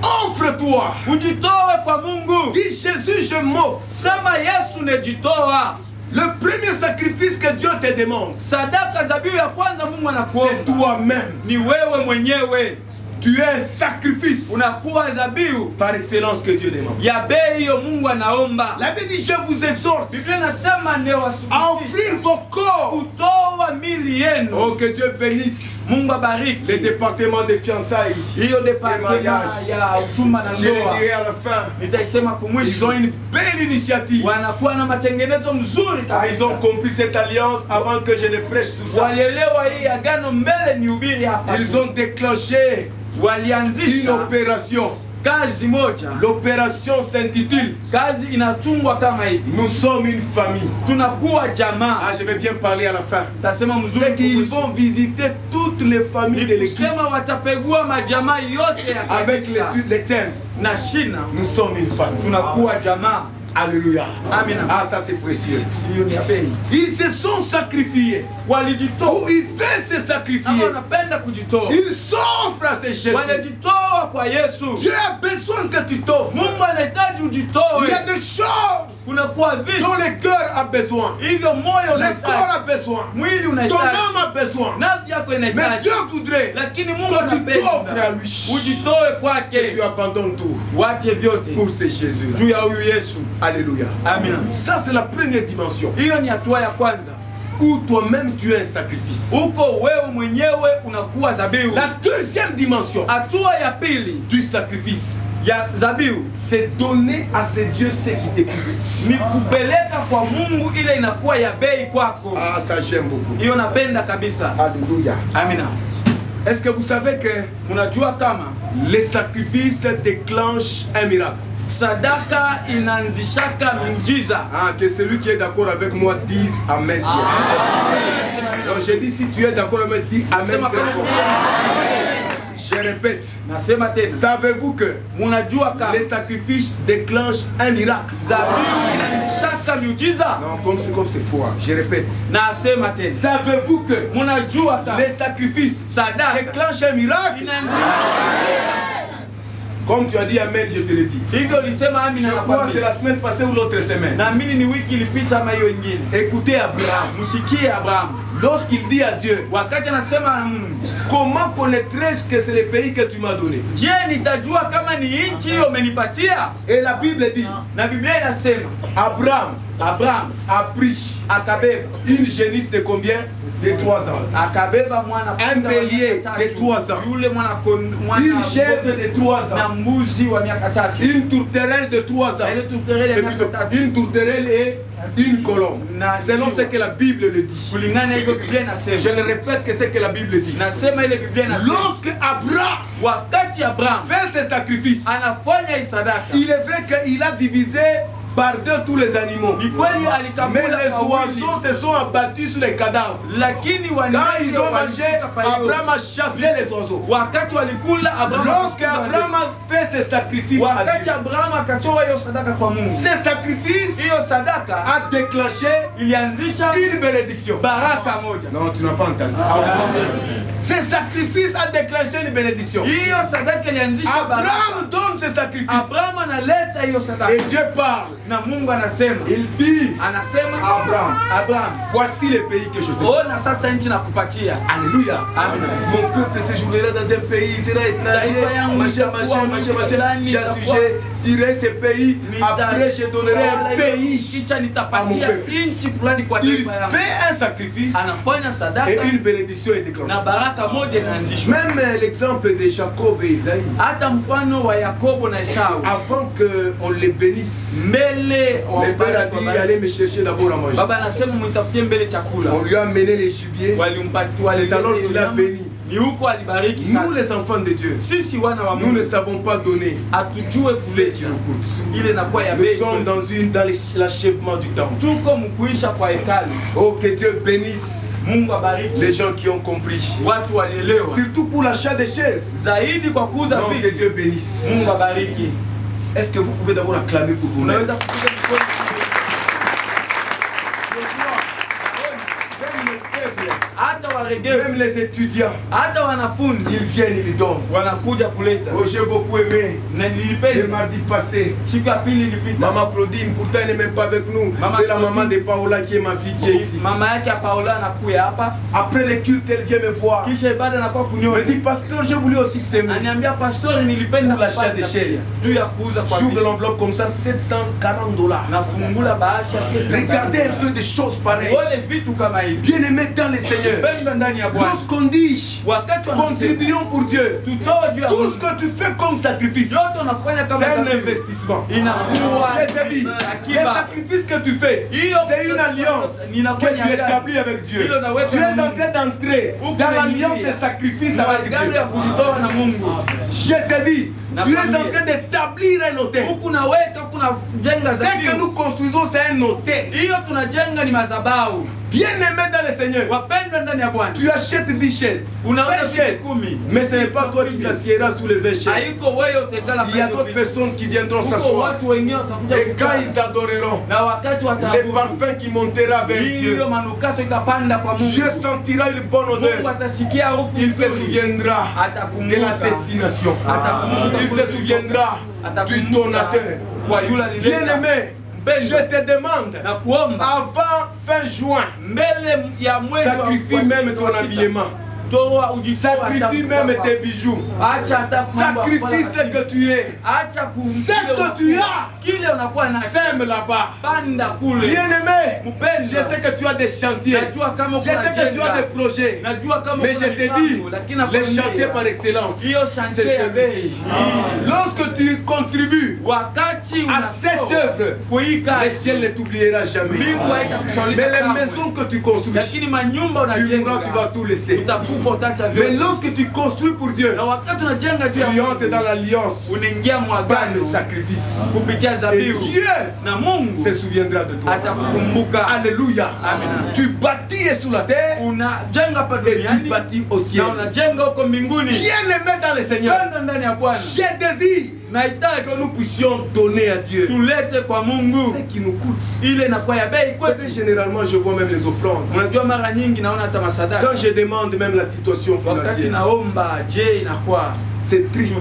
Offre-toi. Ujitoe kwa Mungu. Dis Jésus, je m'offre. Sema Yesu nejitoa. Le premier sacrifice que Dieu te demande, Sadaka zabihu ya kwanza Mungu anakuomba. c'est toi-même. Ni wewe mwenyewe. Tu es un sacrifice Unakuwa zabihu par excellence que Dieu demande. ya bei hiyo Mungu anaomba. La Bible dit, je vous exhorte Biblia inasema ndio à offrir vos corps. kutoa mili yenu. Oh, que Dieu bénisse Mungu abariki. les départements de fiançailles. Hiyo departement mariage. ya uchumba na Je le ndoa. dirai à la fin. Nitaisema Ils ont kumwisho. une belle initiative. Wanakuwa na matengenezo mzuri Ah, ils ont kabisa. compris cette alliance avant que je ne prêche sur ça. Walielewa hii agano mbele ni ubiri hapa. Ils ont déclenché une Walianzisha opération. kazi moja. L'opération s'intitule Kazi inatungwa kama hivi. Nous sommes une famille. Tunakuwa jamaa. Ah, je vais bien parler à la fin. Tasema mzuri C'est qu'ils kumwisho. vont visiter toutes les familles de l'église Kusema watapegua majamaa yote ya avec kanisa les thèmes. na shina. Nous sommes une famille. Tunakuwa jamaa. Alléluia. Amina. Ah, ça c'est précieux. Hiyo ni ya bei. Ils se sont sacrifiés. Walijitoa. Ou ils veulent se Ama sacrifier. wanapenda kujitoa. Ils s'offrent à ce Jésus. Wanajitoa kwa Yesu. Dieu a besoin que tu t'offres. Mungu anahitaji ujitoe. Il y a des choses Kunakuwa vitu dont le cœur a besoin. hivyo moyo Le corps unahitaji. a besoin. Mwili Ton unahitaji. âme a besoin. Nafsi yako Mais inahitaji. Dieu voudrait Lakini Mungu que tu t'offres à anapenda lui. ujitoe Que kwake. tu abandonnes tout Wache vyote pour ce Jésus-là. juu ya huyu Yesu. Alléluia. Amina. Ça c'est la première dimension. Hiyo ni hatua ya kwanza. Où toi-même tu es un sacrifice. Huko wewe mwenyewe unakuwa zabihu. La deuxième dimension Hatua ya pili du sacrifice, ya zabihu c'est donner à ce Dieu ce qui t'écoute. ni kupeleka kwa Mungu, ile inakuwa ya bei kwako. Ah, ça j'aime beaucoup. Hiyo napenda kabisa. Alléluia. Amina. Est-ce que vous savez que Unajua kama les sacrifices déclenchent un miracle? sadaka inaanzishaka miujiza. Ah, que celui qui est d'accord avec moi dise Amen. Donc j'ai dit, si tu es d'accord avec moi, dis Amen Nasema très kama fort. Je répète. nasema tena. Savez-vous que Munajua kama les sacrifices déclenchent un miracle? zabihu inaanzishaka miujiza. Non, comme c'est faux. Je répète. Nasema tena. Savez-vous que Munajua kama les sacrifices sadaka déclenchent un miracle? inaanzishaka. Comme tu as dit Amen, je te le dis. Hivyo ulisema Je amina na crois que c'est kwambia. la semaine passée ou l'autre semaine. Naamini ni wiki ilipita ama hiyo ingine. Écoutez Abraham. Msikie Abraham. Lorsqu'il dit à Dieu, Wakati anasema na Mungu, comment connaîtrais-je que c'est le pays que tu m'as donné? je, nitajua kama ni nchi hiyo umenipatia? Et la Bible dit, Na Biblia inasema Abraham a pris akabeba une génisse de combien? De 3 ans. akabeba mwana Un punda wa bélier miaka de tatu. 3 ans. Yule Une chèvre de 3 na ans. mbuzi wa miaka tatu. Une tourterelle de 3 ans. Na ile tuterele ya Et miaka plutôt, tatu. une tourterelle et une colombe. Na Selon jiwa. ce que la Bible le dit. Kulingana na hivyo Biblia Je inasema. le répète que c'est que la Bible dit. Nasema ile Biblia inasema. Lorsque Abraham Wakati Abraham fait ses sacrifices, anafanya hii sadaka, il est vrai qu'il a divisé par 2 tous les animaux. ni kweli Mais alikamula les kwa wawili, oiseaux se sont abattus sur les cadavres. lakini Quand ils ont mangé, Abraham a chassé les oiseaux. wakati walikula Abraham Lorsque Abraham a fait ses sacrifices à wakati Dieu, Abraham akatoa hiyo sadaka kwa Mungu, ces sacrifices hiyo sadaka a déclenché ilianzisha une bénédiction. baraka moja. Non, tu n'as pas entendu. Ces sacrifices a déclenché une bénédiction. Hiyo sadaka ilianzisha baraka. Abraham donne ses sacrifices. Abraham analeta hiyo sadaka Et Dieu parle. na Mungu anasema, Il dit, anasema Abraham, voici le pays que je te donne. ona sasa nchi nakupatia. Alléluia. Amina. Mon peuple séjournera dans un pays, il sera étranger. Machin. J'ai un sujet, dirai ce pays. Après, je donnerai un pays. Kisha nitapatia nchi fulani kwa Il taifa yangu. fait un sacrifice Anafanya sadaka et une bénédiction est déclenchée. na baraka moja inaanzishwa. Même l'exemple de Jacob et Isaïe, Hata mfano wa Yakobo na Esau, avant qu'on les bénisse, mbele le père a dit allez me chercher d'abord à manger. baba anasema mtafutie mbele chakula. On lui a amené les gibiers. C'est alors qu'il a béni. Ni huko alibariki Nous sasa. les enfants de Dieu, Sisi wana wa nous ne Mungu savons pas donner atujue ce qui kuleta nous coûte. ile inakuwa ya Nous bei. sommes dans l'achèvement du temps. Tuko mkuisha kwa hekalu. Oh, que Dieu bénisse Mungu abariki les gens qui ont compris. watu walielewa. Surtout pour l'achat des chaises. Zaidi kwa kuuza Non, que vitu. Dieu bénisse. Mungu abariki. Est-ce que vous pouvez d'abord acclamer pour vous-même? Unaweza kupiga mkono. Même les faibles hata waregevu, même les étudiants, hata wanafunzi ils viennent, ils donnent. wanakuja kuleta. Oh, j'ai beaucoup aimé. Na Le nilipenda mardi passé, siku ya pili ilipita, Maman Claudine, pourtant elle n'est même pas avec nous. Maman C'est la Claudine. maman de Paola qui est ma fille qui est ici. mama yake ya Paola anakuya hapa, Après le culte, elle vient me voir. kisha ibada anakuwa Elle me kunyoni. dit, pasteur, j'ai voulu aussi s'aimer. Ananiambia pastori, nilipenda Pour l'achat kupanda des chaises. pia, juu ya kuuza kwa J'ouvre vitu. l'enveloppe comme ça, $740. Nafungula bahasha Regardez un peu des choses pareilles. wale vitu kama hivi. Bien-aimés dans le Seigneur. Pendwa ndani ya Bwana. Lorsqu'on dit, Wakati wanasema contribuons pour Dieu, tutoe juu ya tout Mungu, ce que tu fais comme sacrifice, yote unafanya kama c'est un dhabihu. investissement. Inakuwa Je te dis, les akiba. sacrifices que tu fais, c'est une alliance que tu établis avec Dieu. Tu es en train d'entrer dans l'alliance des sacrifices avec Agano ya Dieu. kujitoa na Mungu. Je te dis, tu es en train d'établir un hôtel. Huku naweka kuna jenga Ce que dhabihu. nous construisons, c'est un hôtel. Hiyo tunajenga ni madhabahu. Bien-aimé dans le Seigneur, Wapendwa ndani ya Bwana. tu achètes 10 chaises, Unauza 20 chaises, vitu 10. mais ce n'est pas toi qui s'assiera sous les 20 chaises. Haiko wewe utekala Il y a pale d'autres vitu. personnes qui viendront Huko s'asseoir. watu wengine watakuja Et quand kukaa. ils adoreront, Na wakati les wataabudu, parfums qui monteront vers Dieu, hiyo manukato ikapanda kwa Mungu. Dieu sentira une bonne Mungu odeur. atasikia harufu Il se nzuri. souviendra de la destination. Il se souviendra du donateur. Kwa yule alileta. Bien-aimé, je te demande, Na kuomba avant fin juin, mbele ya mwezi wa sacrifie wa même sita, ton wa sita. habillement. Toa ujitoa Sacrifie hata même kutoka. tes bijoux. Acha hata mambo ya Sacrifie kufanya ce que kazi. tu es. Acha Ce que tu as. kile unakuwa na Sème là-bas. panda kule. Bien-aimé, Mpendwa. je sais que tu as des chantiers. Najua kama Je sais que tu as des projets. Najua kama Mais je kuna te mipango, dis, lakini les nakwambia, chantiers par excellence, hiyo c'est chantier ya bei. celui-ci. Lorsque tu contribues Wakati à cette œuvre, kuika le ciel ne t'oubliera jamais. mbingu haitakusalia Mais les kamwe. maisons que tu construis, Lakini manyumba tu mourras, tu vas unajenga tout laisser. utakufa utacha Mais vyote. lorsque tu construis pour Dieu, Na wakati unajenga juu ya tu Mungu, entres dans l'alliance unaingia par le mwagano sacrifice. kupitia Et zabihu Dieu na Mungu se souviendra de toi. atakukumbuka. Alléluia. Amen. Tu bâtis sur la terre Unajenga hapa et tu duniani bâtis au ciel. na unajenga huko mbinguni. Bien-aimé dans le Seigneur, Penda ndani ya Bwana. je désire Nahitaji que nous puissions donner à Dieu tulete kwa Mungu ce qui nous coûte. ile inakuwa ya bei Parce que kwetu. généralement, je vois même les offrandes. Unajua mara nyingi naona hata masadaka. Quand je demande même la situation Wakati financière, naomba je inakuwa c'est triste.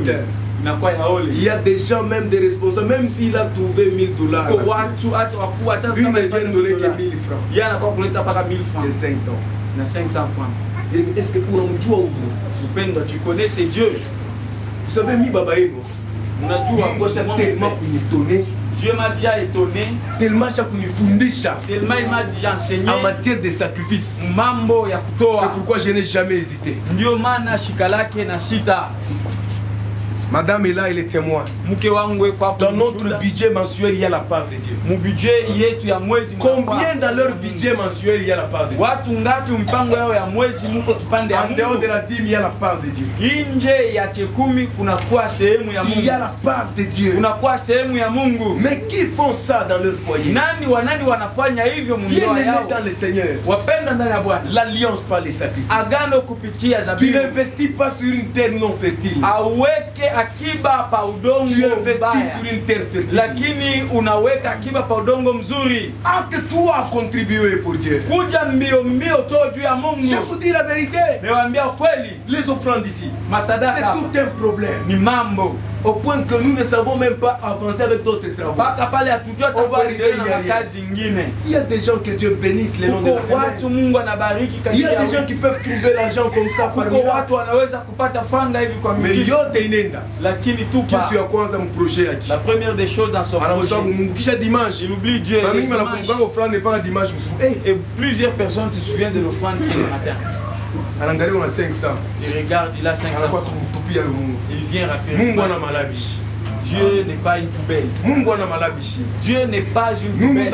inakuwa ya ole. Il y a des gens, même des responsables, même s'il a trouvé $1000, Kwa watu hata wakuu hata lui kama ne vient donner que 1000 francs yeye anakuwa kuleta mpaka 1000 et francs 500. na 500 francs. Et est-ce que pour unamjua huko? Upendo tu connais Dieu. Vous savez, mi baba yenu, Unajua Mungu cha tellement kunitone, Dieu m'a déjà étonné, tellement cha kunifundisha tellement il m'a déjà enseigné en matière de sacrifice. mambo ya C'est kutoa. pourquoi je n'ai jamais hésité. Ndio maana shika lake na sita. Madame est là, elle est témoin. Mke wangu kwa Dans notre budget mensuel, il y a la part de Dieu. mu budget yetu ya mwezi Combien dans leur budget mensuel, il y a la part de Dieu? watu ngapi mpango yao ya mwezi muko kipande ya En dehors Mungu? de la dîme, il y a la part de Dieu. Nje ya chekumi kunakuwa sehemu ya Il y a Mungu. la part de Dieu. Kunakuwa sehemu ya Mungu. Mais qui font ça dans leur foyer? Nani wanafanya hivyo mundoa Bien-aimés yao? dans le Seigneur, Wapenda ndani ya Bwana. l'alliance par les sacrifices. Agano kupitia Tu zabibu. n'investis pas sur une terre non fertile. Aweke akiba pa udongo Tu investis mbaya. sur une terre fertile. Lakini unaweka akiba pa udongo mzuri. Hâte-toi à contribuer pour Dieu. Kuja mbio mbio toa juu ya Mungu. Je vous dis la vérité. Niwaambia ukweli, Les offrandes ici, masadaka c'est hapa tout un problème. ni mambo. Au point que nous ne savons même pas avancer avec d'autres travaux. Mpaka pale hatujua On va tutaendelea arriver na hier. makazi ingine. Il y a des gens que Dieu bénisse le nom de la Kuko watu semaine. Mungu anabariki Il y katika a des gens qui peuvent trouver l'argent comme ça par kuko miracle. watu wanaweza kupata fanga hivi kwa Mais mikono. yote inaenda. Lakini tu Kitu pa ya kwanza mprojet yake. la première des choses dans son Anamusabu projet, Mungu kisha dimanche. il oublie Dieu. Mami Le dimanche. mnakumbuka offrande n'est pas dimanche usiku. Eh, Et plusieurs personnes se souviennent de l'offrande qui est le matin. anaangalia una 500. Il regarde, il a 500. Anakuwa tumtupia Mungu. Il vient rappeler. Mungu ana malabishi. Dieu n'est pas une poubelle. Mungu ana malabishi. Dieu n'est pas une Nous poubelle.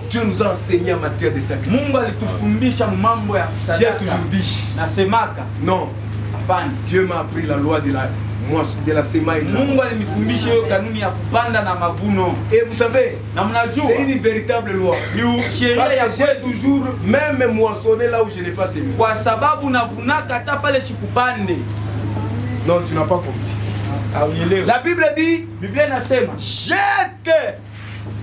Dieu nous a enseigné en matière de sacrifice. Mungu alitufundisha mambo ya J'ai sadaka. toujours dit, Nasemaka non, hapana. Dieu m'a appris la loi de la semaille. Mungu alinifundisha hiyo kanuni ya kupanda na mavuno. Et vous savez, Na mnajua c'est une véritable loi. ni sheria Parce ya que j'ai kwetu toujours même moissonné là où je n'ai pas semé. kwa sababu navunaka hata pale sikupande. Non, tu n'as pas compris. Hauelewi. La Bible dit, Biblia inasema jette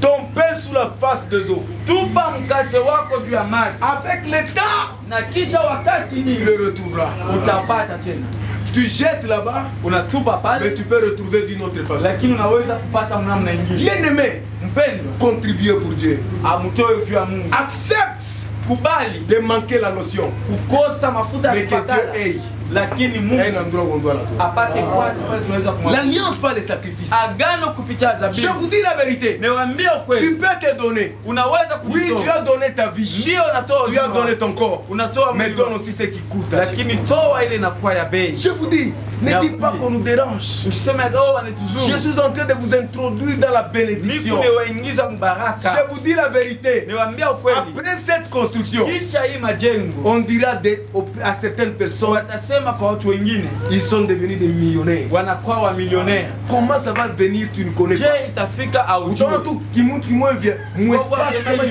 ton pain sous la face des eaux. tupa mkate wako juu ya maji, Avec le temps, na kisha wakati tu ni le retrouveras. utapata tena. Tu jettes là-bas, Unatupa mais pale, tu peux retrouver d'une autre façon. lakini unaweza kupata namna nyingine. Bien-aimé, Mpendo, contribuer pour Dieu. amtoe juu ya Mungu. Accepte Kubali de manquer la notion. kukosa mafuta ya Mais que Dieu kupakala, ait lakini un Mungu endroit où on doit l'adorer. apate fasi pale tunaweza kumwabudu. L'alliance par les sacrifices. Agano kupitia Je zabibu. vous dis la vérité. Niwaambie Tu ukweli, peux te donner. unaweza Oui, tu kujitoa. as donné ta vie. Ndio unatoa Tu as uzima donné wako. ton corps. Unatoa Mais mwili donne wako. aussi ce qui coûte. à chaque Lakini toa ile inakuwa ya bei. fois. Je vous dis, ne dites pas qu'on nous dérange. Usiseme oh Je wanatuzuru. suis en train de vous introduire dans la bénédiction. Niko niwaingiza mbaraka. Je vous dis la vérité. Niwaambia ukweli. Après cette construction, Kisha hii majengo on dira à certaines personnes, watasema kwa watu wengine ils sont devenus des millionnaires. wanakuwa wa milionea. Comment ça va venir, tu ne connais pas. Je itafika au Utaona tu kimuntu kimoja muespace kama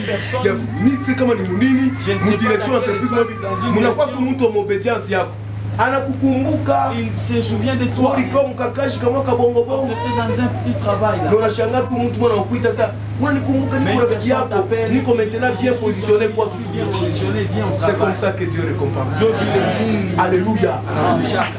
ya ministre kama ni munini Je ne sais mudirection pas entreprise dans quelle moja munakuwa tu mtu wa obedience yako anakukumbuka Il se souvient de toi. ulikuwa mkakashi kama kabongo bongo C'était dans un petit travail là. na unashangaa tu mtu mwana ukuita sasa unanikumbuka niko rafiki yako niko maintenant bien positionné kwa Bien positionné, viens au c'est comme travail. ça que Dieu récompense. Alléluia.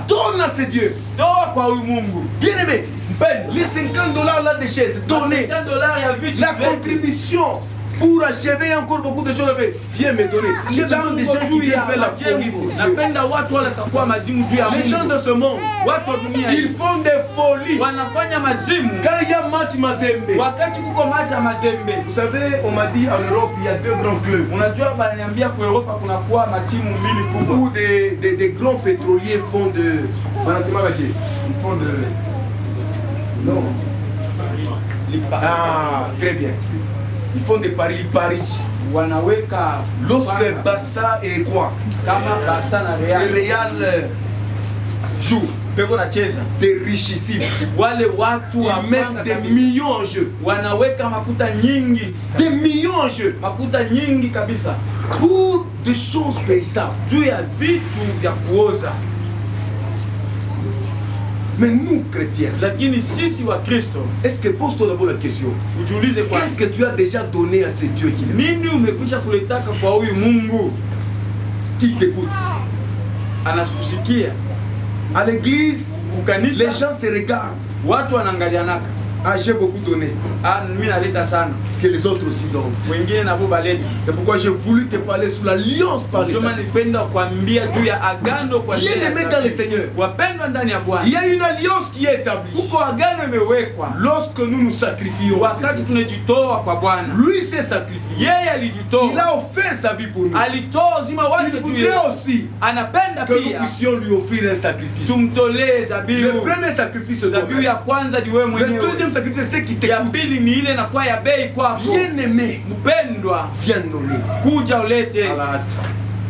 Donne à ce Dieu. Toa kwa huyu Mungu. Bien aimé, Mpendo. les $50 là de chaises, donnez. $50 ya vitu. La vyetu. contribution pour achever encore beaucoup de choses avec. Viens me donner. J'ai besoin des gens qui viennent faire la folie pour Dieu. Napenda watu wala takuwa mazimu juu ya Les gens Mungu. de ce monde, Watu wa dunia ils hii font des folies. wanafanya mazimu Quand il y a match Mazembe, wakati kuko maji ya mazembe. vous savez, on m'a dit en Europe, il y a deux grands clubs Unajua bananiambia kwa Europa kuna kuwa matimu mbili kubwa. où des grands pétroliers font de. Ils font de. Non. Ah, très bien. Ils font des paris. Wanaweka Lorsque Barça et quoi kama Barca na Le Real Real joue peko nacheza, des richissimes. wale watu Ils mettent des millions en jeu. wanaweka makuta nyingi, Des millions en jeu. makuta nyingi kabisa Pour des choses périssables. juu ya vitu vya kuoza. Mais nous, chrétiens, Lakini sisi wa Kristo est-ce que pose-toi d'abord la question. ujiulize kwa Qu'est-ce que tu as déjà donné à ce Dieu qui nini umekwisha kuletaka kwa huyu Mungu t'écoute? anakusikia. À l'église, Ukanisa les gens se regardent. watu wanaangalianaka, Ah, j'ai beaucoup donné. ah mimi naleta sana, Que les autres aussi donnent. wengine nabo baleta. C'est pourquoi j'ai voulu te parler sous l'alliance par les Ndio maana sacrifices. nipenda kuambia juu ya agano kwa njia ya Bien-aimés dans le sacrifice. Seigneur, Wapendwa ndani ya Bwana, il y a une alliance qui est établie. huko agano imewekwa. Lorsque nous nous sacrifions, à ce Wakati Dieu. tunajitoa kwa Bwana, Lui s'est sacrifié. yeye Il alijitoa, a offert sa vie pour nous. alitoa uzima wake Il juu voudrait yetu. aussi Anapenda que nous pia puissions lui offrir un sacrifice. tumtolee Le zabihu. premier sacrifice, c'est Zabihu toi-même. ya kwanza ni wewe Le mwenyewe. deuxième sacrifice, c'est qui Ya t'écoute. pili ni ile inakuwa ya bei kwako. Bien-aimé, Mpendwa, viens donner. kuja ulete. À la hâte.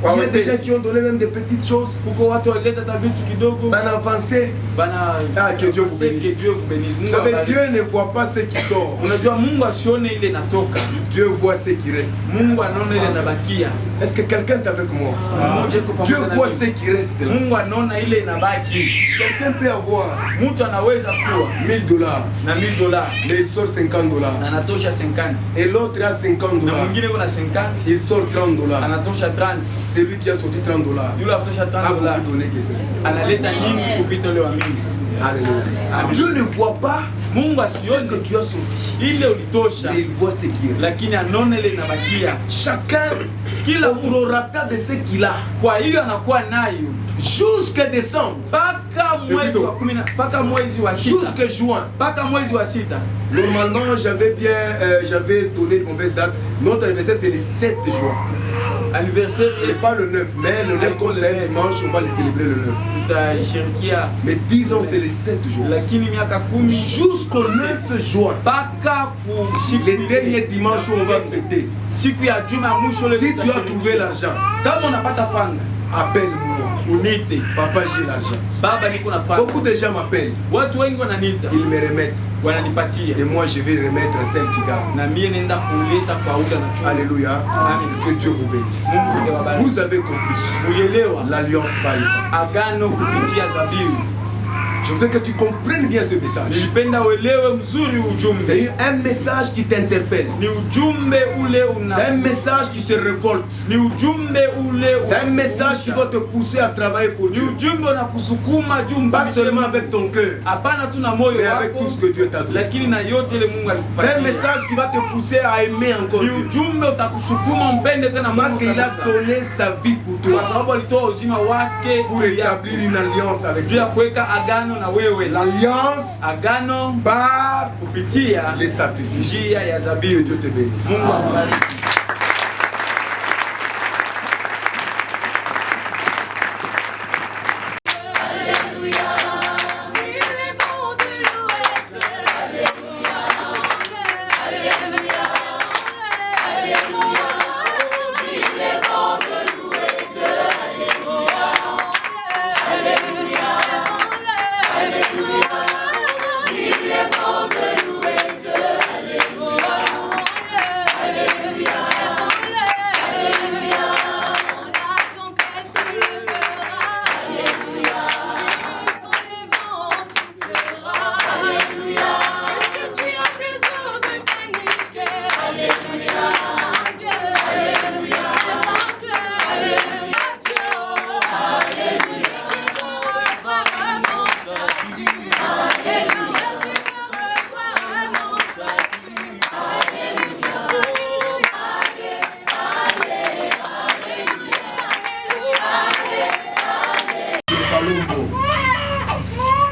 Il y a des gens qui ont donné même des petites choses. Kuko watu walileta hata vitu kidogo. Ben avancé. Bana Ah, que Dieu vous que bénisse. Dieu vous bénisse. Vous Mungu savez, awabariki. Dieu ne voit pas ce qui sort. Unajua Mungu asione ile inatoka. Dieu voit ce qui reste. Mungu anaona ile inabakia. Est-ce que quelqu'un est avec moi? Mmoja yuko pamoja Dieu na voit mimi. ce qui reste là. Mungu anaona ile inabaki. Quelqu'un peut avoir Mtu anaweza kuwa $1000, na $1000 mais il sort $50. na anatosha 50. Et l'autre a Na $50. mwingine kuna 50 Il sort $30. anatosha 30. Celui qui a sorti $30 Yule anatosha a 30 dollars. beaucoup donné que ça. Analeta nyingi kupita ule wa mingi. Alléluia. Amen. Dieu ne voit pas Mungu ce asione que tu as sorti, ile ulitosha, mais il voit ce qui reste. lakini anaona ile inabakia. Chacun Kila au prorata de ce qu'il a kwa hiyo anakuwa nayo jusqu'à décembre, mpaka mwezi wa 10 mpaka mwezi wa 6 jusqu'à juin. mpaka mwezi wa 6. Normalement, j'avais donné une mauvaise date. Notre anniversaire, c'est le 7 juin. Anniversaire Ce n'est pas le 9, mais le 9, comme c'est un dimanche, on va le célébrer le 9. tutaishirikia, Mais disons, c'est le 7 juin. lakini miaka 10 Jusqu'au 9 juin, mpaka siku le dernier dimanche où on va fêter. siku ya juma ya mwisho ile Si tu as tutashiriki. trouvé l'argent, Kama unapata fanga appelle-moi. unite, Papa, j'ai l'argent. baba niko na fanga. Beaucoup de gens m'appellent, Watu wengi wananiita, ils me remettent. wananipatia, Et moi, je vais remettre à celle qui garde. na mie nenda kuleta kwa ule anachukua. Alléluia. Amen. Que Dieu vous bénisse. Mungu awabariki. Vous avez compris Mulielewa l'alliance par les saints. agano kupitia zabihu. Je Je voudrais que tu comprennes bien ce message. Nilipenda uelewe mzuri ujumbe. C'est un message qui t'interpelle. Ni ujumbe ule C'est un message qui te révolte. Ni ujumbe ule C'est un message qui doit te pousser à travailler pour Ni Dieu. ujumbe unakusukuma juu Pas seulement avec ton cœur, hapana tu na moyo mais avec wako, tout ce que Dieu t'a donné. lakini na yote ile Mungu C'est un alikupatia. message qui va te pousser à aimer encore Ni Dieu. ujumbe utakusukuma mpende tena Parce Mungu qu'il a kabisa. donné sa vie pour toi. Kwa sababu alitoa uzima wake Pour établir une alliance avec juu ya toi. kuweka agano na wewe. L'alliance Agano par kupitia les sacrifices. njia ya Que zabibu. Dieu te bénisse. Mungu akubariki.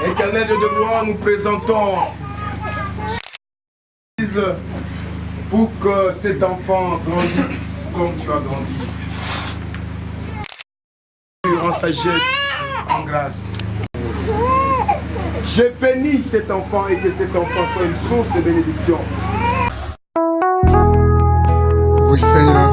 Éternel Dieu de gloire, nous présentons pour que cet enfant grandisse comme tu as grandi. En sagesse, en grâce. Je bénis cet enfant et que cet enfant soit une source de bénédiction. Oui, Seigneur.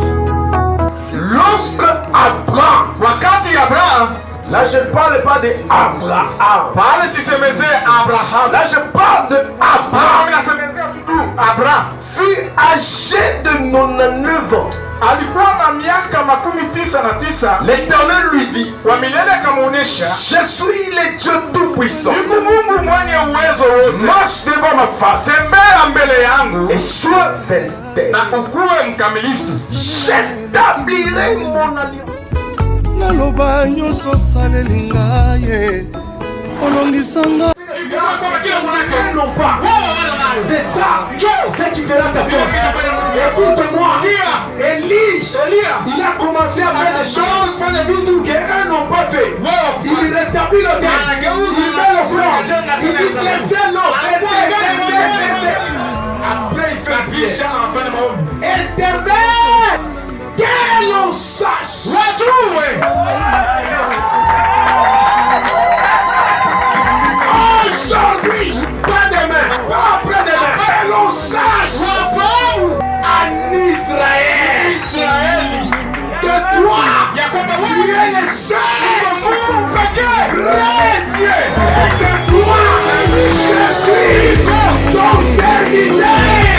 Lorsque Abraham, wakati Abraham, là je ne parle pas de Abraham. Pale sisemezee Abraham. Là je parle de Abraham. Nasemezea tu Abraham. Fut âgé de 99 ans. Alikuwa na miaka 99. L'Éternel lui dit, wa milele akamuonesha, je suis le Dieu tout puissant. Niko Mungu mwenye uwezo wote. Marche devant ma face. Tembea mbele yangu. Et sois certain. Na ukuwe mkamilifu. J'établirai mon alliance. Naloba nyonso saleli ngai olongisanga. C'est ça, ce qui fera ta force. Écoute-moi, Élie, il a commencé à faire des choses qu'eux n'ont pas fait. Il rétablit le terre, il met le front, il dit laissez l'eau, après il fait bien. Intervient, que l'on sache. Aujourd'hui, pas demain, pas après-demain, que l'on sache en Israël que toi, tu es le seul vrai Dieu, et que toi, je suis ton serviteur.